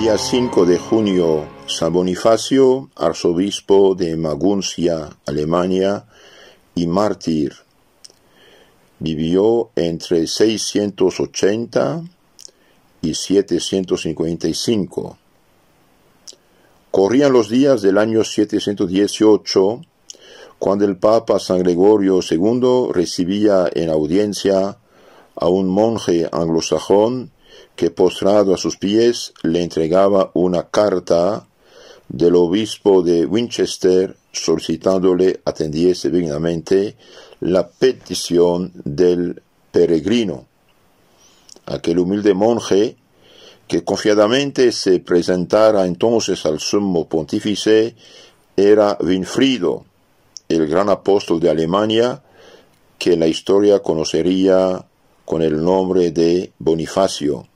Día 5 de junio, San Bonifacio, arzobispo de Maguncia, Alemania, y mártir. Vivió entre 680 y 755. Corrían los días del año 718, cuando el Papa San Gregorio II recibía en audiencia a un monje anglosajón que, postrado a sus pies, le entregaba una carta del obispo de Winchester solicitándole atendiese dignamente la petición del peregrino. Aquel humilde monje, que confiadamente se presentara entonces al sumo pontífice, era Winfrido, el gran apóstol de Alemania, que la historia conocería con el nombre de Bonifacio.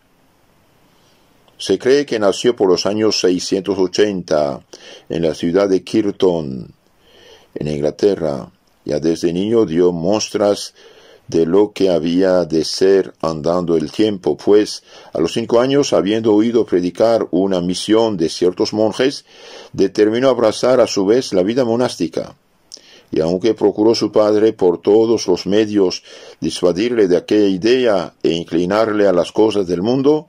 Se cree que nació por los años 680 en la ciudad de Kirton, en Inglaterra. Ya desde niño dio muestras de lo que había de ser andando el tiempo, pues a los 5 años, habiendo oído predicar una misión de ciertos monjes, determinó abrazar a su vez la vida monástica. Y aunque procuró su padre por todos los medios disuadirle de aquella idea e inclinarle a las cosas del mundo,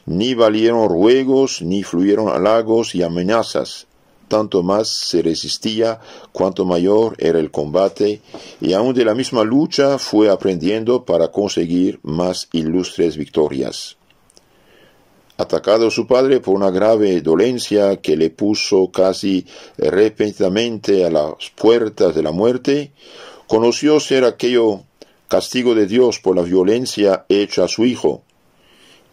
ni valieron ruegos, ni fluyeron halagos y amenazas. Tanto más se resistía, cuanto mayor era el combate, y aun de la misma lucha fue aprendiendo para conseguir más ilustres victorias. Atacado su padre por una grave dolencia que le puso casi repentinamente a las puertas de la muerte, conoció ser aquello castigo de Dios por la violencia hecha a su hijo,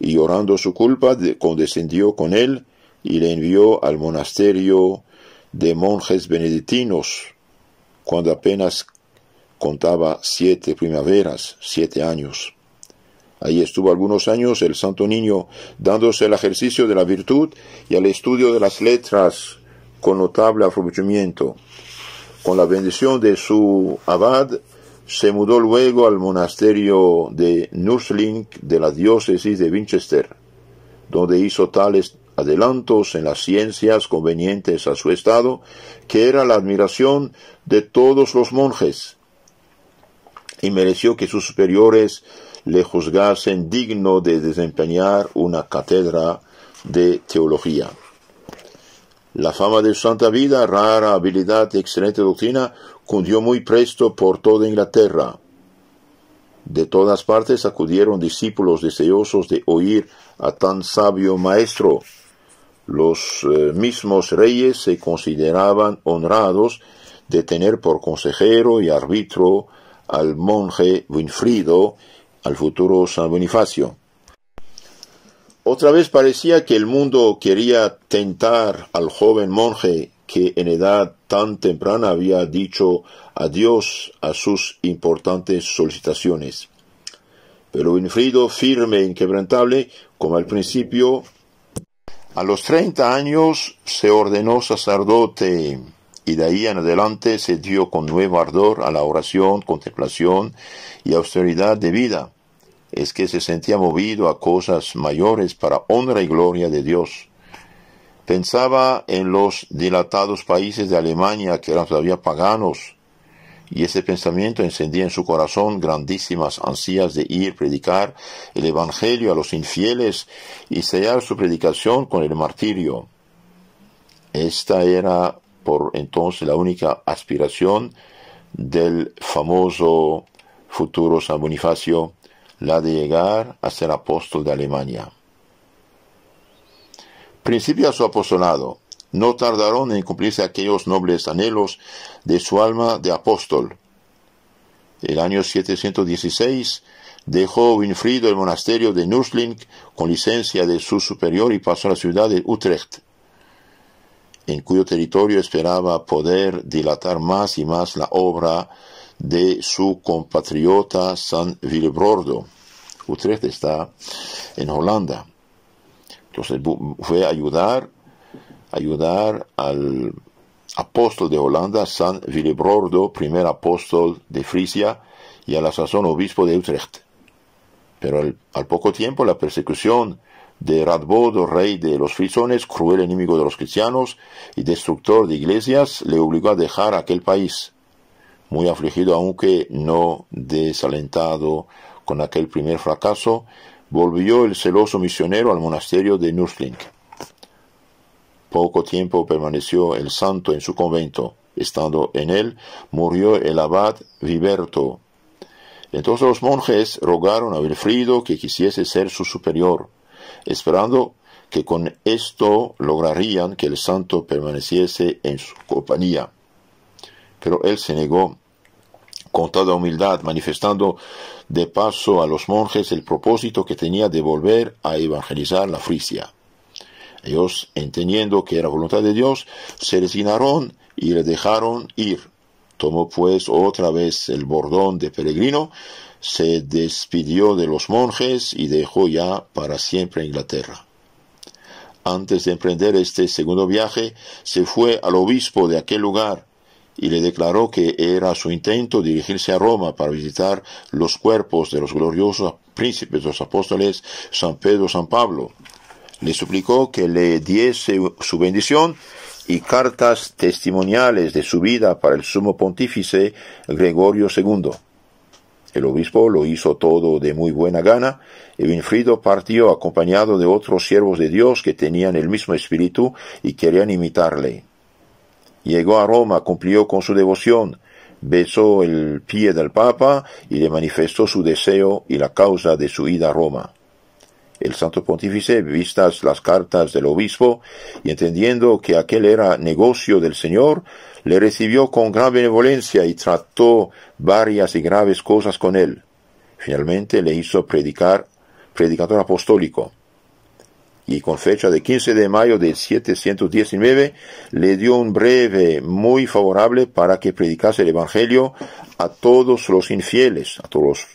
y llorando su culpa condescendió con él y le envió al monasterio de monjes benedictinos, cuando apenas contaba 7 primaveras, 7 años. Ahí estuvo algunos años el santo niño, dándose el ejercicio de la virtud y al estudio de las letras con notable aprovechamiento. Con la bendición de su abad, se mudó luego al monasterio de Nursling de la diócesis de Winchester, donde hizo tales adelantos en las ciencias convenientes a su estado, que era la admiración de todos los monjes, y mereció que sus superiores le juzgasen digno de desempeñar una cátedra de teología. La fama de su santa vida, rara habilidad y excelente doctrina cundió muy presto por toda Inglaterra. De todas partes acudieron discípulos deseosos de oír a tan sabio maestro. Los mismos reyes se consideraban honrados de tener por consejero y árbitro al monje Winfrido, al futuro San Bonifacio. Otra vez parecía que el mundo quería tentar al joven monje que en edad tan temprana había dicho adiós a sus importantes solicitaciones. Pero Winfrido, firme e inquebrantable, como al principio, a los 30 años se ordenó sacerdote, y de ahí en adelante se dio con nuevo ardor a la oración, contemplación y austeridad de vida. Es que se sentía movido a cosas mayores para honra y gloria de Dios. Pensaba en los dilatados países de Alemania que eran todavía paganos, y ese pensamiento encendía en su corazón grandísimas ansias de ir predicar el Evangelio a los infieles y sellar su predicación con el martirio. Esta era por entonces la única aspiración del famoso futuro San Bonifacio, la de llegar a ser apóstol de Alemania. Principio a su apostolado. No tardaron en cumplirse aquellos nobles anhelos de su alma de apóstol. El año 716 dejó Winfrido el monasterio de Nursling con licencia de su superior y pasó a la ciudad de Utrecht, en cuyo territorio esperaba poder dilatar más y más la obra de su compatriota San Willibrordo. Utrecht está en Holanda. Entonces fue a ayudar al apóstol de Holanda, San Willibrordo, primer apóstol de Frisia y a la sazón obispo de Utrecht. Pero al poco tiempo la persecución de Radbodo, rey de los frisones, cruel enemigo de los cristianos y destructor de iglesias, le obligó a dejar aquel país. Muy afligido, aunque no desalentado con aquel primer fracaso, volvió el celoso misionero al monasterio de Nursling. Poco tiempo permaneció el santo en su convento. Estando en él, murió el abad Viberto. Entonces los monjes rogaron a Wilfrido que quisiese ser su superior, esperando que con esto lograrían que el santo permaneciese en su compañía. Pero él se negó con toda humildad, manifestando de paso a los monjes el propósito que tenía de volver a evangelizar la Frisia. Ellos, entendiendo que era voluntad de Dios, se resignaron y le dejaron ir. Tomó pues otra vez el bordón de peregrino, se despidió de los monjes y dejó ya para siempre Inglaterra. Antes de emprender este segundo viaje, se fue al obispo de aquel lugar y le declaró que era su intento dirigirse a Roma para visitar los cuerpos de los gloriosos príncipes de los apóstoles San Pedro y San Pablo. Le suplicó que le diese su bendición y cartas testimoniales de su vida para el sumo pontífice Gregorio II. El obispo lo hizo todo de muy buena gana, y Winfrido partió acompañado de otros siervos de Dios que tenían el mismo espíritu y querían imitarle. Llegó a Roma, cumplió con su devoción, besó el pie del Papa y le manifestó su deseo y la causa de su ida a Roma. El santo pontífice, vistas las cartas del obispo, y entendiendo que aquel era negocio del Señor, le recibió con gran benevolencia y trató varias y graves cosas con él. Finalmente le hizo predicador apostólico, y con fecha de 15 de mayo de 719 le dio un breve muy favorable para que predicase el Evangelio a todos los infieles, a todos los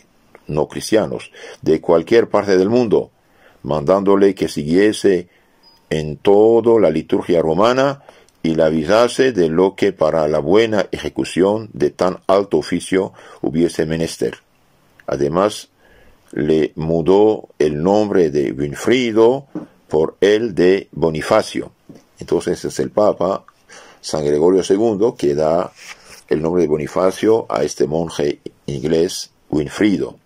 no cristianos, de cualquier parte del mundo, mandándole que siguiese en todo la liturgia romana y le avisase de lo que para la buena ejecución de tan alto oficio hubiese menester. Además, le mudó el nombre de Winfrido por el de Bonifacio. Entonces es el Papa San Gregorio II que da el nombre de Bonifacio a este monje inglés Winfrido.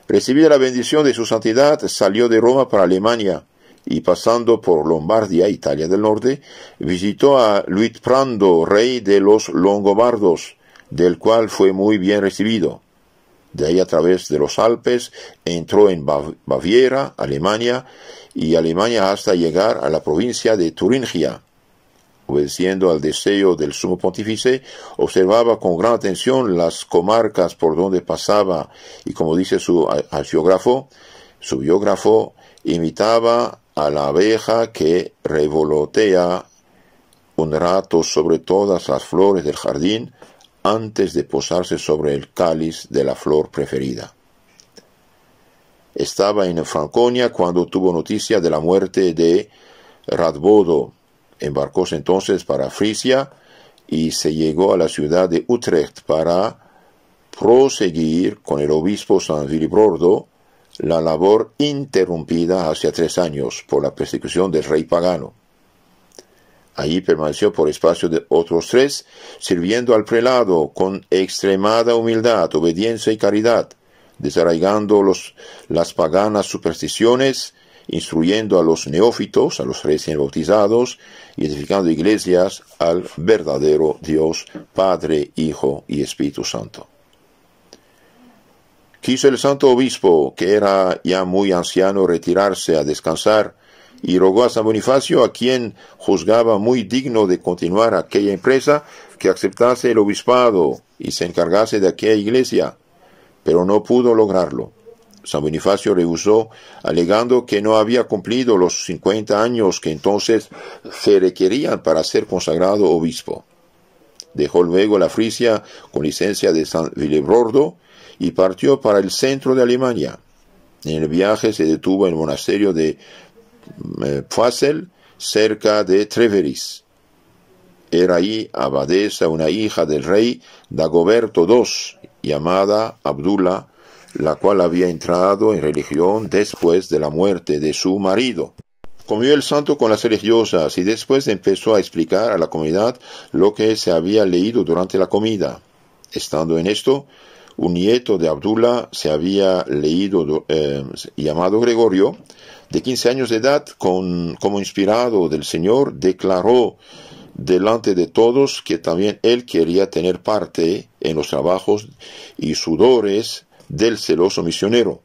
Recibida la bendición de su santidad, salió de Roma para Alemania y pasando por Lombardia, Italia del Norte, visitó a Luitprando, rey de los longobardos, del cual fue muy bien recibido. De ahí a través de los Alpes entró en Baviera, Alemania, y Alemania hasta llegar a la provincia de Turingia. Obedeciendo al deseo del sumo pontífice, observaba con gran atención las comarcas por donde pasaba y, como dice su biógrafo, imitaba a la abeja que revolotea un rato sobre todas las flores del jardín antes de posarse sobre el cáliz de la flor preferida. Estaba en Franconia cuando tuvo noticia de la muerte de Radbodo. Embarcóse entonces para Frisia y se llegó a la ciudad de Utrecht para proseguir con el obispo San Willibrordo la labor interrumpida hace 3 años por la persecución del rey pagano. Allí permaneció por espacio de otros 3, sirviendo al prelado con extremada humildad, obediencia y caridad, desarraigando las paganas supersticiones, instruyendo a los neófitos, a los recién bautizados, y edificando iglesias al verdadero Dios, Padre, Hijo y Espíritu Santo. Quiso el santo obispo, que era ya muy anciano, retirarse a descansar, y rogó a San Bonifacio, a quien juzgaba muy digno de continuar aquella empresa, que aceptase el obispado y se encargase de aquella iglesia, pero no pudo lograrlo. San Bonifacio rehusó, alegando que no había cumplido los 50 años que entonces se requerían para ser consagrado obispo. Dejó luego la Frisia con licencia de San Willibrordo y partió para el centro de Alemania. En el viaje se detuvo en el monasterio de Pfazel, cerca de Treveris. Era ahí abadesa una hija del rey Dagoberto II, llamada Abdullah, la cual había entrado en religión después de la muerte de su marido. Comió el santo con las religiosas y después empezó a explicar a la comunidad lo que se había leído durante la comida. Estando en esto, un nieto de Abdullah se había leído, llamado Gregorio, de 15 años de edad, como inspirado del Señor, declaró delante de todos que también él quería tener parte en los trabajos y sudores del celoso misionero.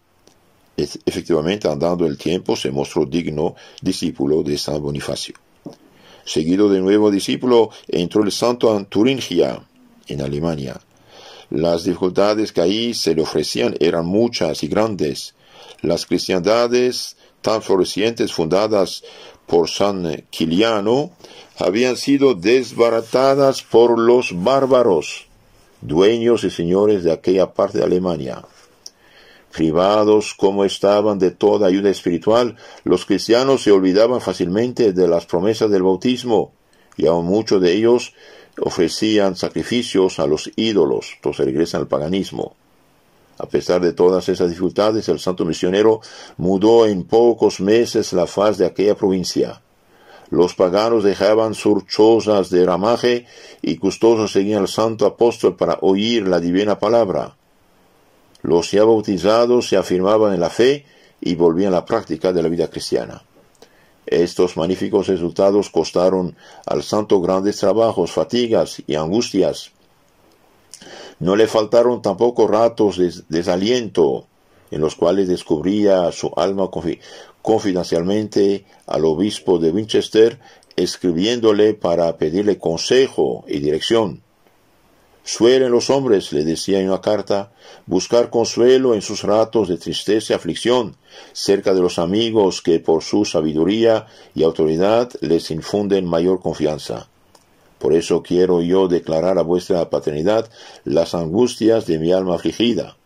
Efectivamente, andando el tiempo, se mostró digno discípulo de San Bonifacio. Seguido de nuevo discípulo, entró el santo en Turingia, en Alemania. Las dificultades que ahí se le ofrecían eran muchas y grandes. Las cristiandades tan florecientes fundadas por San Kiliano habían sido desbaratadas por los bárbaros, dueños y señores de aquella parte de Alemania. Privados como estaban de toda ayuda espiritual, los cristianos se olvidaban fácilmente de las promesas del bautismo, y aun muchos de ellos ofrecían sacrificios a los ídolos, entonces regresan al paganismo. A pesar de todas esas dificultades, el santo misionero mudó en pocos meses la faz de aquella provincia. Los paganos dejaban sus chozas de ramaje y gustosos seguían al santo apóstol para oír la divina palabra. Los ya bautizados se afirmaban en la fe y volvían a la práctica de la vida cristiana. Estos magníficos resultados costaron al santo grandes trabajos, fatigas y angustias. No le faltaron tampoco ratos de desaliento, en los cuales descubría su alma confidencialmente al obispo de Winchester, escribiéndole para pedirle consejo y dirección. Suelen los hombres, le decía en una carta, buscar consuelo en sus ratos de tristeza y aflicción, cerca de los amigos que por su sabiduría y autoridad les infunden mayor confianza. Por eso quiero yo declarar a vuestra paternidad las angustias de mi alma afligida.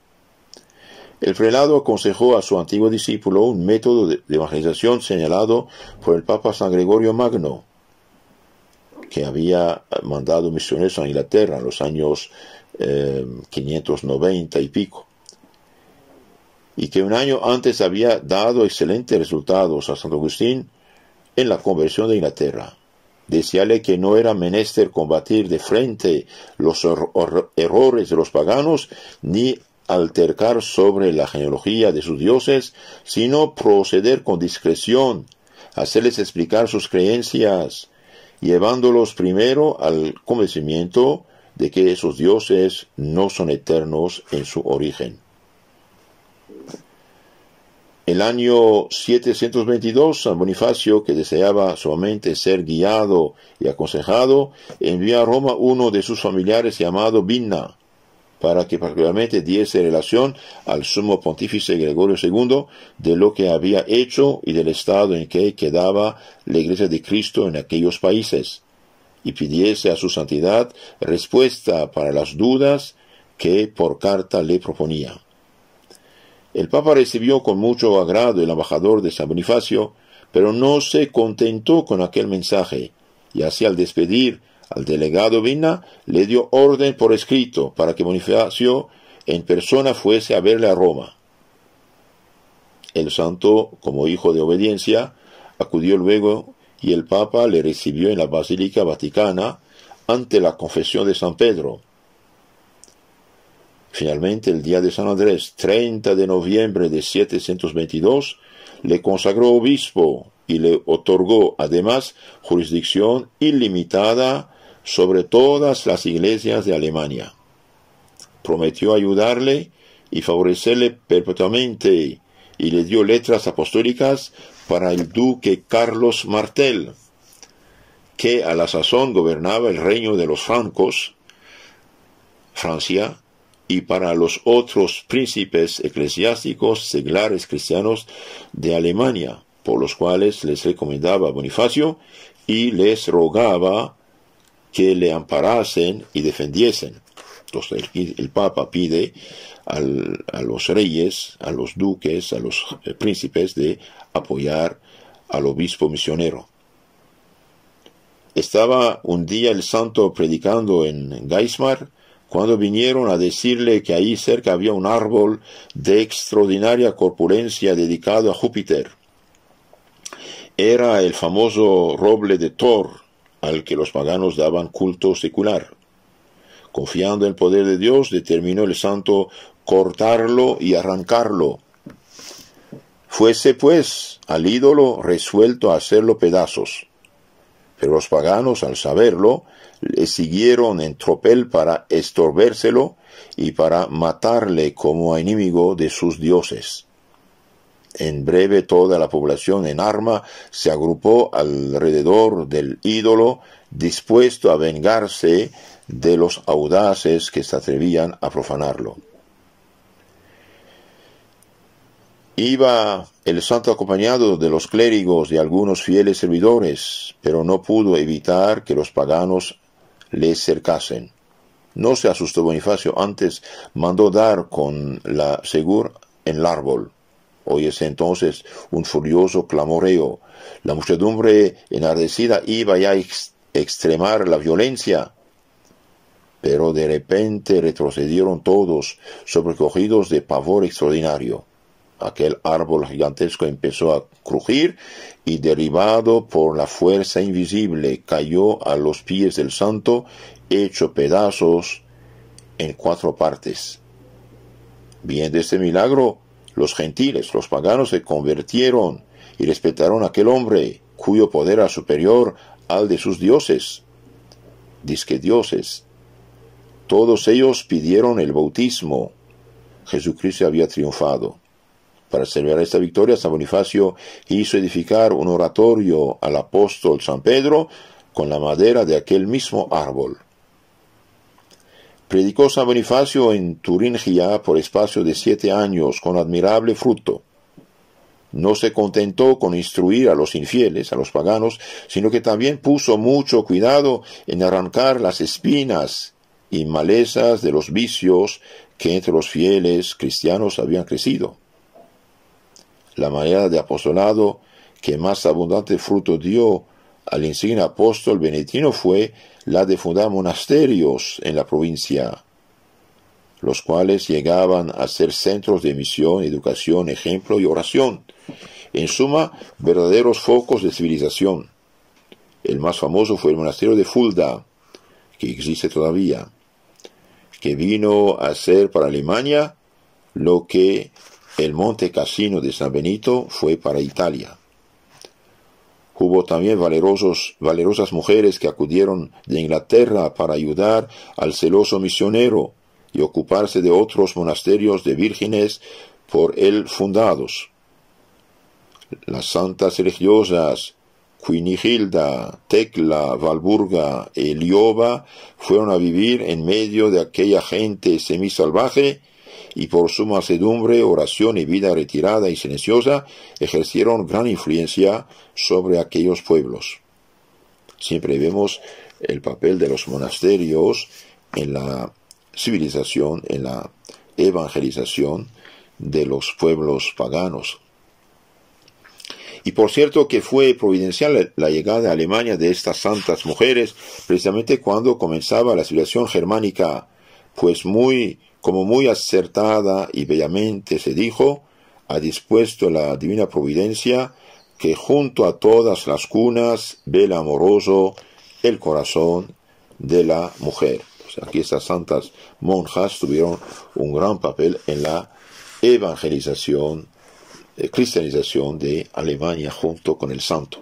El prelado aconsejó a su antiguo discípulo un método de evangelización señalado por el Papa San Gregorio Magno, que había mandado misioneros a Inglaterra en los años 590 y pico, y que un año antes había dado excelentes resultados a Santo Agustín en la conversión de Inglaterra. Decíale que no era menester combatir de frente los errores de los paganos, ni altercar sobre la genealogía de sus dioses, sino proceder con discreción, hacerles explicar sus creencias, llevándolos primero al convencimiento de que esos dioses no son eternos en su origen. El año 722, San Bonifacio, que deseaba solamente ser guiado y aconsejado, envió a Roma uno de sus familiares llamado Binna, para que particularmente diese relación al sumo pontífice Gregorio II de lo que había hecho y del estado en que quedaba la Iglesia de Cristo en aquellos países, y pidiese a su santidad respuesta para las dudas que por carta le proponía. El Papa recibió con mucho agrado el embajador de San Bonifacio, pero no se contentó con aquel mensaje, y así al despedir al delegado Binna, le dio orden por escrito para que Bonifacio en persona fuese a verle a Roma. El santo, como hijo de obediencia, acudió luego y el Papa le recibió en la Basílica Vaticana ante la confesión de San Pedro. Finalmente, el día de San Andrés, 30 de noviembre de 722, le consagró obispo y le otorgó además jurisdicción ilimitada sobre todas las iglesias de Alemania. Prometió ayudarle y favorecerle perpetuamente y le dio letras apostólicas para el duque Carlos Martel, que a la sazón gobernaba el reino de los francos, Francia, y para los otros príncipes eclesiásticos seglares cristianos de Alemania, por los cuales les recomendaba a Bonifacio y les rogaba que le amparasen y defendiesen. Entonces el Papa pide a los reyes, a los duques, a los príncipes de apoyar al obispo misionero. Estaba un día el santo predicando en Geismar, cuando vinieron a decirle que ahí cerca había un árbol de extraordinaria corpulencia dedicado a Júpiter. Era el famoso roble de Thor, al que los paganos daban culto secular. Confiando en el poder de Dios, determinó el santo cortarlo y arrancarlo. Fuese pues al ídolo resuelto a hacerlo pedazos. Pero los paganos, al saberlo, le siguieron en tropel para estorbérselo y para matarle como a enemigo de sus dioses. En breve toda la población en arma se agrupó alrededor del ídolo, dispuesto a vengarse de los audaces que se atrevían a profanarlo. Iba el santo acompañado de los clérigos y algunos fieles servidores, pero no pudo evitar que los paganos le cercasen. No se asustó Bonifacio, antes mandó dar con la segur en el árbol. Oyese entonces un furioso clamoreo. La muchedumbre enardecida iba ya a extremar la violencia, pero de repente retrocedieron todos, sobrecogidos de pavor extraordinario. Aquel árbol gigantesco empezó a crujir y, derribado por la fuerza invisible, cayó a los pies del santo, hecho pedazos en 4 partes. Viendo este milagro, los gentiles, los paganos, se convirtieron y respetaron a aquel hombre, cuyo poder era superior al de sus dioses. Disque dioses. Todos ellos pidieron el bautismo. Jesucristo había triunfado. Para celebrar esta victoria, San Bonifacio hizo edificar un oratorio al apóstol San Pedro con la madera de aquel mismo árbol. Predicó San Bonifacio en Turingia por espacio de 7 años con admirable fruto. No se contentó con instruir a los infieles, a los paganos, sino que también puso mucho cuidado en arrancar las espinas y malezas de los vicios que entre los fieles cristianos habían crecido. La manera de apostolado que más abundante fruto dio al insigne apóstol benedictino fue la de fundar monasterios en la provincia, los cuales llegaban a ser centros de misión, educación, ejemplo y oración. En suma, verdaderos focos de civilización. El más famoso fue el monasterio de Fulda, que existe todavía, que vino a ser para Alemania lo que el Monte Cassino de San Benito fue para Italia. Hubo también valerosas mujeres que acudieron de Inglaterra para ayudar al celoso misionero y ocuparse de otros monasterios de vírgenes por él fundados. Las santas religiosas Quinigilda, Tecla, Walburga y Lioba fueron a vivir en medio de aquella gente semisalvaje y por su mansedumbre, oración y vida retirada y silenciosa ejercieron gran influencia sobre aquellos pueblos. Siempre vemos el papel de los monasterios en la civilización, en la evangelización de los pueblos paganos. Y por cierto que fue providencial la llegada a Alemania de estas santas mujeres, precisamente cuando comenzaba la civilización germánica, pues como muy acertada y bellamente se dijo, ha dispuesto la divina providencia que junto a todas las cunas vela amoroso el corazón de la mujer. O sea, aquí estas santas monjas tuvieron un gran papel en la evangelización, cristianización de Alemania junto con el santo.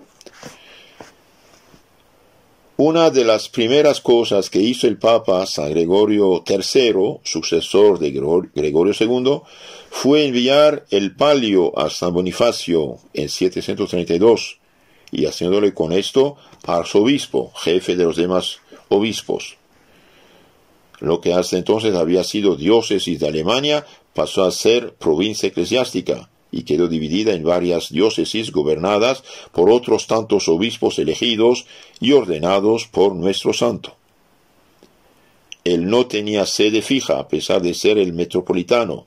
Una de las primeras cosas que hizo el Papa San Gregorio III, sucesor de Gregorio II, fue enviar el palio a San Bonifacio en 732 y haciéndole con esto arzobispo, jefe de los demás obispos. Lo que hasta entonces había sido diócesis de Alemania pasó a ser provincia eclesiástica y quedó dividida en varias diócesis gobernadas por otros tantos obispos elegidos y ordenados por nuestro santo. Él no tenía sede fija a pesar de ser el metropolitano.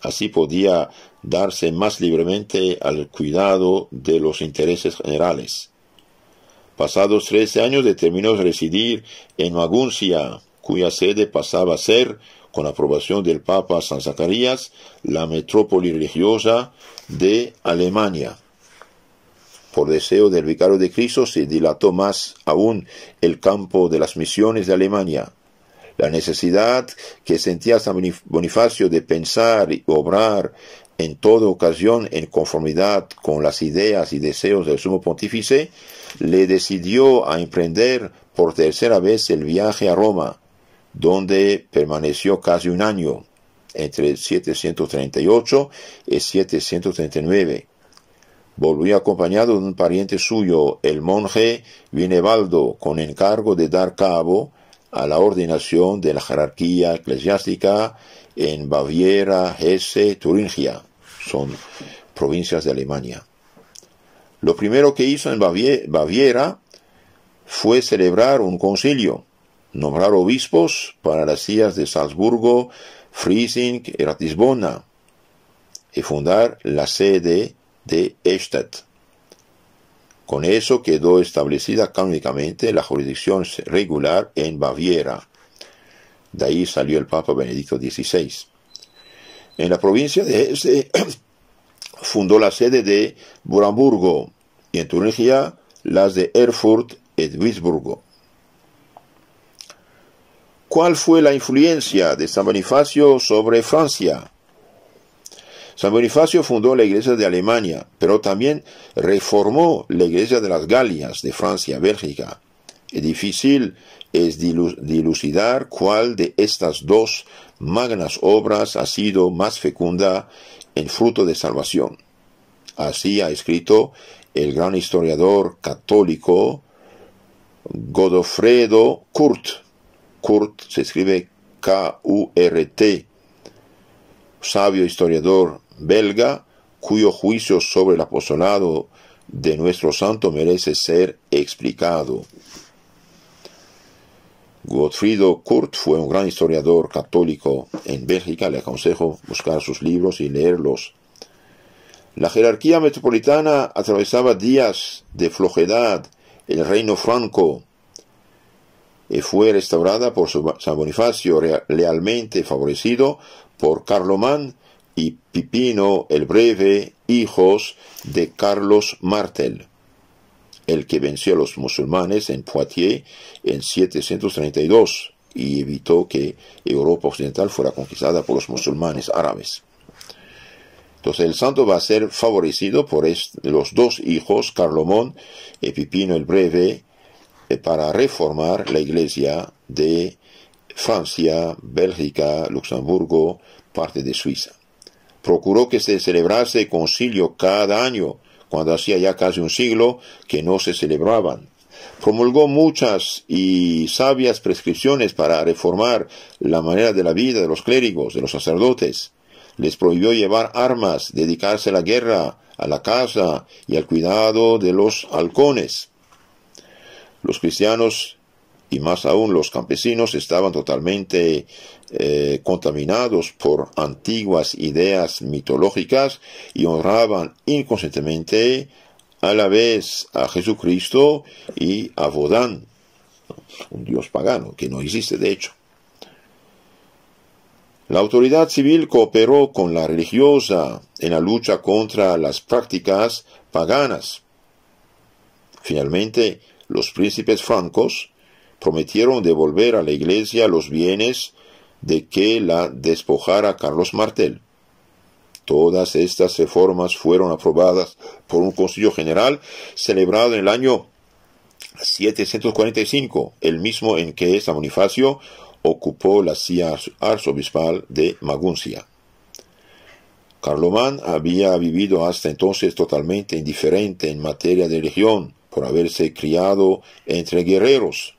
Así podía darse más libremente al cuidado de los intereses generales. Pasados 13 años determinó residir en Maguncia, cuya sede pasaba a ser, con aprobación del Papa San Zacarías, la metrópoli religiosa de Alemania. Por deseo del vicario de Cristo se dilató más aún el campo de las misiones de Alemania. La necesidad que sentía San Bonifacio de pensar y obrar en toda ocasión en conformidad con las ideas y deseos del sumo pontífice le decidió a emprender por tercera vez el viaje a Roma, donde permaneció casi un año, entre 738 y 739. Volvió acompañado de un pariente suyo, el monje Vinebaldo, con encargo de dar cabo a la ordenación de la jerarquía eclesiástica en Baviera, Hesse, Turingia. Son provincias de Alemania. Lo primero que hizo en Baviera fue celebrar un concilio, nombrar obispos para las sillas de Salzburgo, Friesing y Ratisbona, y fundar la sede de Eichstätt. Con eso quedó establecida canónicamente la jurisdicción regular en Baviera. De ahí salió el Papa Benedicto XVI. En la provincia de Hesse fundó la sede de Brandburgo y en Turingia las de Erfurt y Duisburgo. ¿Cuál fue la influencia de San Bonifacio sobre Francia? San Bonifacio fundó la Iglesia de Alemania, pero también reformó la Iglesia de las Galias, de Francia, Bélgica. Es difícil dilucidar cuál de estas dos magnas obras ha sido más fecunda en fruto de salvación. Así ha escrito el gran historiador católico Godofredo Kurt. Kurt se escribe K-U-R-T, sabio historiador belga, cuyo juicio sobre el apostolado de nuestro santo merece ser explicado. Godofredo Kurt fue un gran historiador católico en Bélgica. Le aconsejo buscar sus libros y leerlos. La jerarquía metropolitana atravesaba días de flojedad en el reino franco y fue restaurada por San Bonifacio, lealmente favorecido por Carlomán y Pipino el Breve, hijos de Carlos Martel, el que venció a los musulmanes en Poitiers en 732 y evitó que Europa occidental fuera conquistada por los musulmanes árabes. Entonces el santo va a ser favorecido por los dos hijos, Carlomán y Pipino el Breve, para reformar la iglesia de Francia, Bélgica, Luxemburgo, parte de Suiza. Procuró que se celebrase concilio cada año, cuando hacía ya casi un siglo que no se celebraban. Promulgó muchas y sabias prescripciones para reformar la manera de la vida de los clérigos, de los sacerdotes. Les prohibió llevar armas, dedicarse a la guerra, a la caza y al cuidado de los halcones. Los cristianos, y más aún los campesinos, estaban totalmente contaminados por antiguas ideas mitológicas y honraban inconscientemente a la vez a Jesucristo y a Vodán, un dios pagano que no existe de hecho. La autoridad civil cooperó con la religiosa en la lucha contra las prácticas paganas. Finalmente, los príncipes francos prometieron devolver a la iglesia los bienes de que la despojara Carlos Martel. Todas estas reformas fueron aprobadas por un concilio general celebrado en el año 745, el mismo en que San Bonifacio ocupó la silla arzobispal de Maguncia. Carlomán había vivido hasta entonces totalmente indiferente en materia de religión, por haberse criado entre guerreros.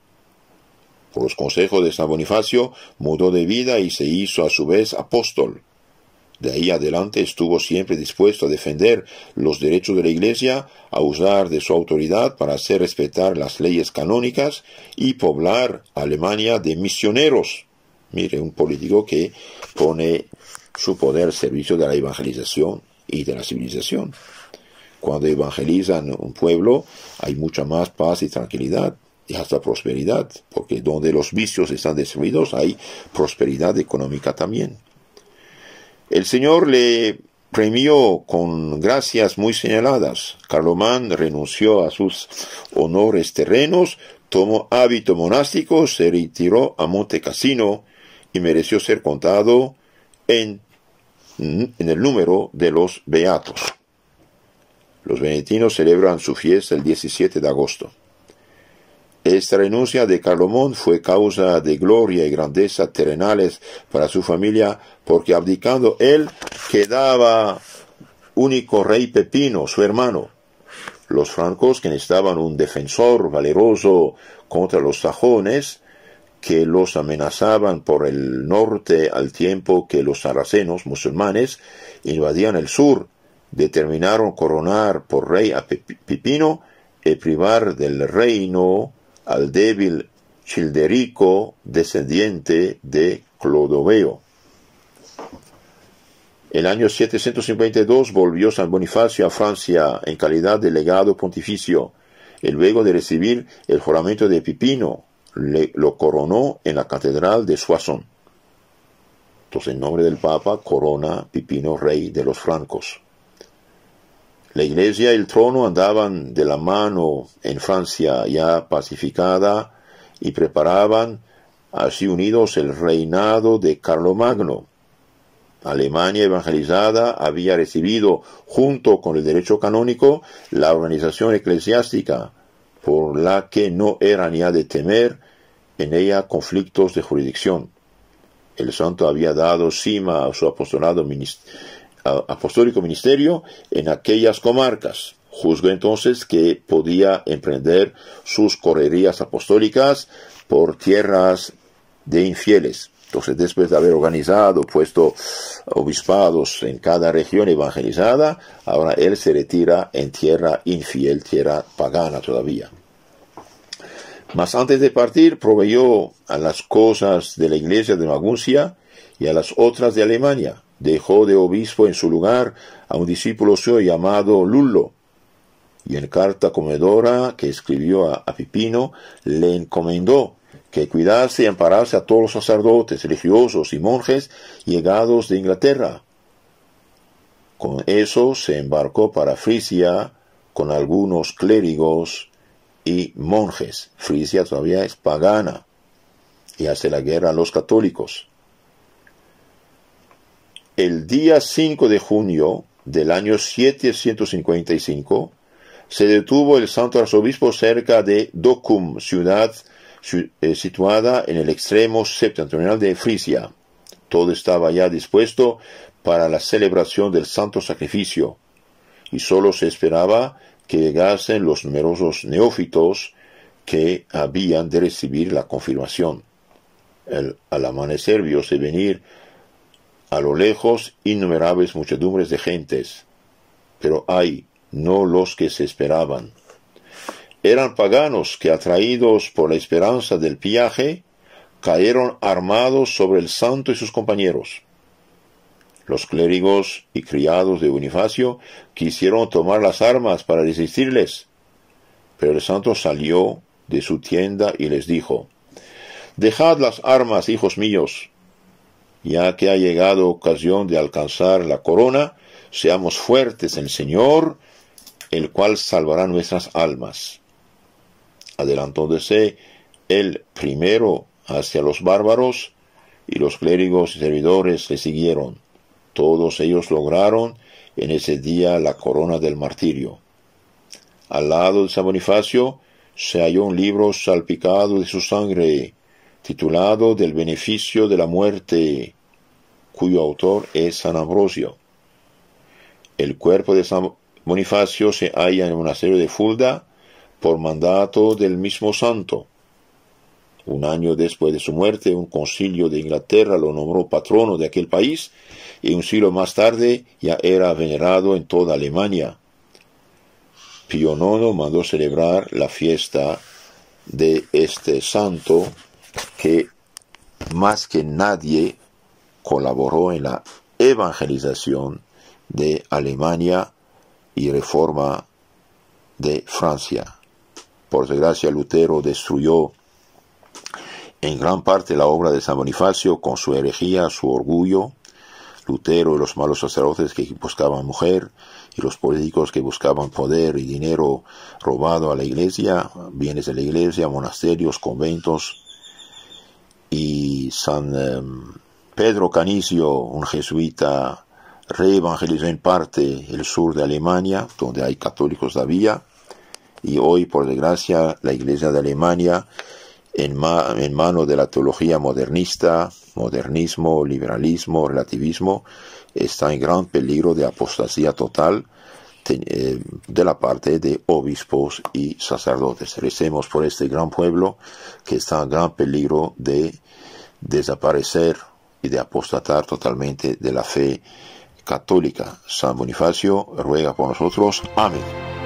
Por los consejos de San Bonifacio, mudó de vida y se hizo a su vez apóstol. De ahí adelante estuvo siempre dispuesto a defender los derechos de la Iglesia, a usar de su autoridad para hacer respetar las leyes canónicas y poblar Alemania de misioneros. Mire, un político que pone su poder al servicio de la evangelización y de la civilización. Cuando evangelizan un pueblo, hay mucha más paz y tranquilidad. y hasta prosperidad, porque donde los vicios están destruidos hay prosperidad económica también. El Señor le premió con gracias muy señaladas. Carlomán renunció a sus honores terrenos, tomó hábito monástico, se retiró a Monte Cassino y mereció ser contado en el número de los beatos. Los benedictinos celebran su fiesta el 17 de agosto. Esta renuncia de Carlomán fue causa de gloria y grandeza terrenales para su familia, porque abdicando él quedaba único rey Pipino, su hermano. Los francos, que necesitaban un defensor valeroso contra los sajones, que los amenazaban por el norte al tiempo que los sarracenos musulmanes invadían el sur, determinaron coronar por rey a Pipino y privar del reino al débil Childerico, descendiente de Clodoveo. El año 752 volvió San Bonifacio a Francia en calidad de legado pontificio, y luego de recibir el juramento de Pipino, lo coronó en la catedral de Soissons. Entonces, en nombre del Papa, corona Pipino rey de los francos. La iglesia y el trono andaban de la mano en Francia ya pacificada y preparaban así unidos el reinado de Carlomagno. Alemania evangelizada había recibido, junto con el derecho canónico, la organización eclesiástica, por la que no era ni de temer en ella conflictos de jurisdicción. El santo había dado cima a su apostólico ministerio en aquellas comarcas. Juzgó entonces que podía emprender sus correrías apostólicas por tierras de infieles. Entonces, después de haber organizado, puesto obispados en cada región evangelizada, ahora él se retira en tierra infiel, tierra pagana todavía. Mas antes de partir, proveyó a las cosas de la iglesia de Maguncia y a las otras de Alemania. Dejó de obispo en su lugar a un discípulo suyo llamado Lullo, y en carta comedora que escribió a Pipino, le encomendó que cuidase y amparase a todos los sacerdotes, religiosos y monjes llegados de Inglaterra. Con eso se embarcó para Frisia con algunos clérigos y monjes. Frisia todavía es pagana y hace la guerra a los católicos. El día 5 de junio del año 755 se detuvo el santo arzobispo cerca de Docum, ciudad situada en el extremo septentrional de Frisia. Todo estaba ya dispuesto para la celebración del santo sacrificio, y sólo se esperaba que llegasen los numerosos neófitos que habían de recibir la confirmación. Al amanecer vióse venir a lo lejos innumerables muchedumbres de gentes, pero ay, no los que se esperaban. Eran paganos que, atraídos por la esperanza del pillaje, cayeron armados sobre el santo y sus compañeros. Los clérigos y criados de Bonifacio quisieron tomar las armas para resistirles, pero el santo salió de su tienda y les dijo: «Dejad las armas, hijos míos, ya que ha llegado ocasión de alcanzar la corona, seamos fuertes en el Señor, el cual salvará nuestras almas». Adelantóse él primero hacia los bárbaros, y los clérigos y servidores le siguieron. Todos ellos lograron en ese día la corona del martirio. Al lado de San Bonifacio se halló un libro salpicado de su sangre, titulado Del beneficio de la muerte, cuyo autor es San Ambrosio. El cuerpo de San Bonifacio se halla en el monasterio de Fulda por mandato del mismo santo. Un año después de su muerte, un concilio de Inglaterra lo nombró patrono de aquel país, y un siglo más tarde ya era venerado en toda Alemania. Pío IX mandó celebrar la fiesta de este santo, que más que nadie colaboró en la evangelización de Alemania y reforma de Francia. Por desgracia, Lutero destruyó en gran parte la obra de San Bonifacio con su herejía, su orgullo. Lutero y los malos sacerdotes que buscaban mujer y los políticos que buscaban poder y dinero robado a la iglesia, bienes de la iglesia, monasterios, conventos. Y San Pedro Canicio, un jesuita, reevangelizó en parte el sur de Alemania, donde hay católicos todavía, y hoy, por desgracia, la iglesia de Alemania, en mano de la teología modernista, modernismo, liberalismo, relativismo, está en gran peligro de apostasía total de la parte de obispos y sacerdotes. Recemos por este gran pueblo que está en gran peligro de desaparecer y de apostatar totalmente de la fe católica. San Bonifacio ruega por nosotros. Amén.